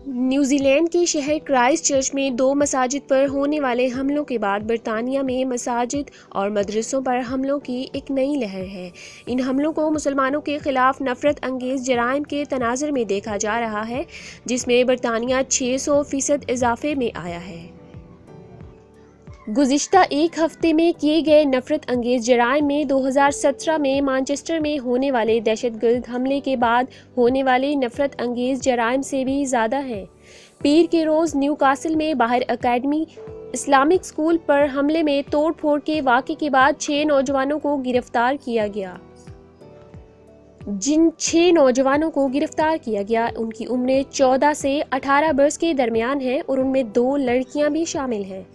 New Zealand के शहर Christchurch में 2 मसाजिद पर होने वाले हमलों के बाद बरतानिया में मसाजिद और मदरसों पर हमलों की एक नई लहर है। इन हमलों को मुसलमानों के खिलाफ नफरत अंगेज जराइम के तनाज़ुर में देखा जा रहा है, जिसमें बरतानिया 600% इजाफे में आया है। गुज़िश्ता एक हफ्ते में किए गए नफरत अंगेज जराइम में 2017 में मैनचेस्टर में होने वाले दहशतगर्द हमले के बाद होने वाले नफरत अंगेज जराइम से भी ज़्यादा हैं। पीर के रोज़ न्यूकासल में बाहर अकेडमी इस्लामिक स्कूल पर हमले में तोड़ फोड़ के वाक़े के बाद 6 नौजवानों को गिरफ्तार किया गया। जिन 6 नौजवानों को गिरफ्तार किया गया उनकी उम्रें 14 से 18 बरस के दरमियान हैं और उनमें 2 लड़कियां भी शामिल हैं।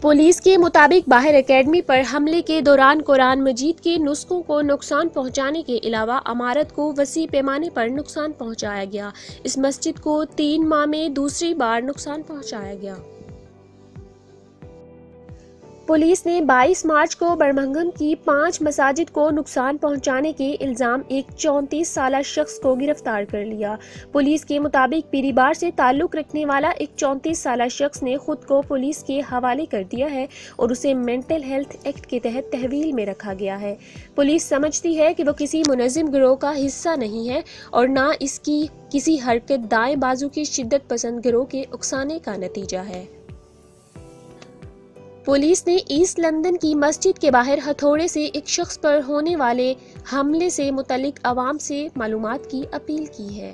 पुलिस के मुताबिक बाहर एकेडमी पर हमले के दौरान कुरान मजीद के नुस्खों को नुकसान पहुंचाने के अलावा इमारत को वसी पैमाने पर नुकसान पहुंचाया गया। इस मस्जिद को 3 माह में दूसरी बार नुकसान पहुंचाया गया। पुलिस ने 22 मार्च को बर्मिंघम की 5 मसाजिद को नुकसान पहुंचाने के इल्ज़ाम एक 34 साला शख्स को गिरफ्तार कर लिया। पुलिस के मुताबिक पीरीबार से ताल्लुक़ रखने वाला एक 34 साला शख्स ने खुद को पुलिस के हवाले कर दिया है और उसे मेंटल हेल्थ एक्ट के तहत तहवील में रखा गया है। पुलिस समझती है कि वो किसी मुनज़्ज़म गिरोह का हिस्सा नहीं है और ना इसकी किसी हरकत दाएं बाजू के शिद्दत पसंद गिरोह के उकसाने का नतीजा है। पुलिस ने ईस्ट लंदन की मस्जिद के बाहर हथौड़े से एक शख्स पर होने वाले हमले से मुतल्लिक अवाम से मालूमात की अपील की है।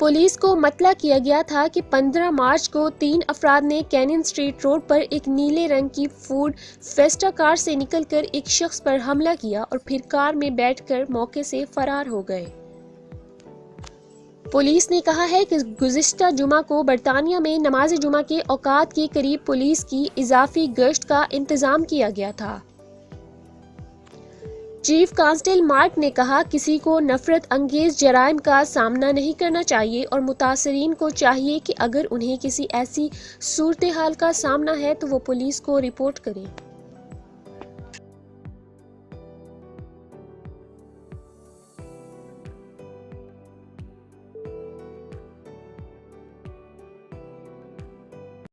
पुलिस को मतला किया गया था कि 15 मार्च को 3 अफराद ने कैनियन स्ट्रीट रोड पर एक नीले रंग की फोर्ड फेस्टा कार से निकलकर एक शख्स पर हमला किया और फिर कार में बैठकर मौके से फरार हो गए। पुलिस ने कहा है कि गुज़िश्ता जुमा को बरतानिया में नमाज जुमा के औकात के करीब पुलिस की इजाफी गश्त का इंतजाम किया गया था। चीफ कांस्टेबल मार्क ने कहा, किसी को नफरत अंगेज जराइम का सामना नहीं करना चाहिए और मुतासरीन को चाहिए कि अगर उन्हें किसी ऐसी सूरत हाल का सामना है तो वो पुलिस को रिपोर्ट करें।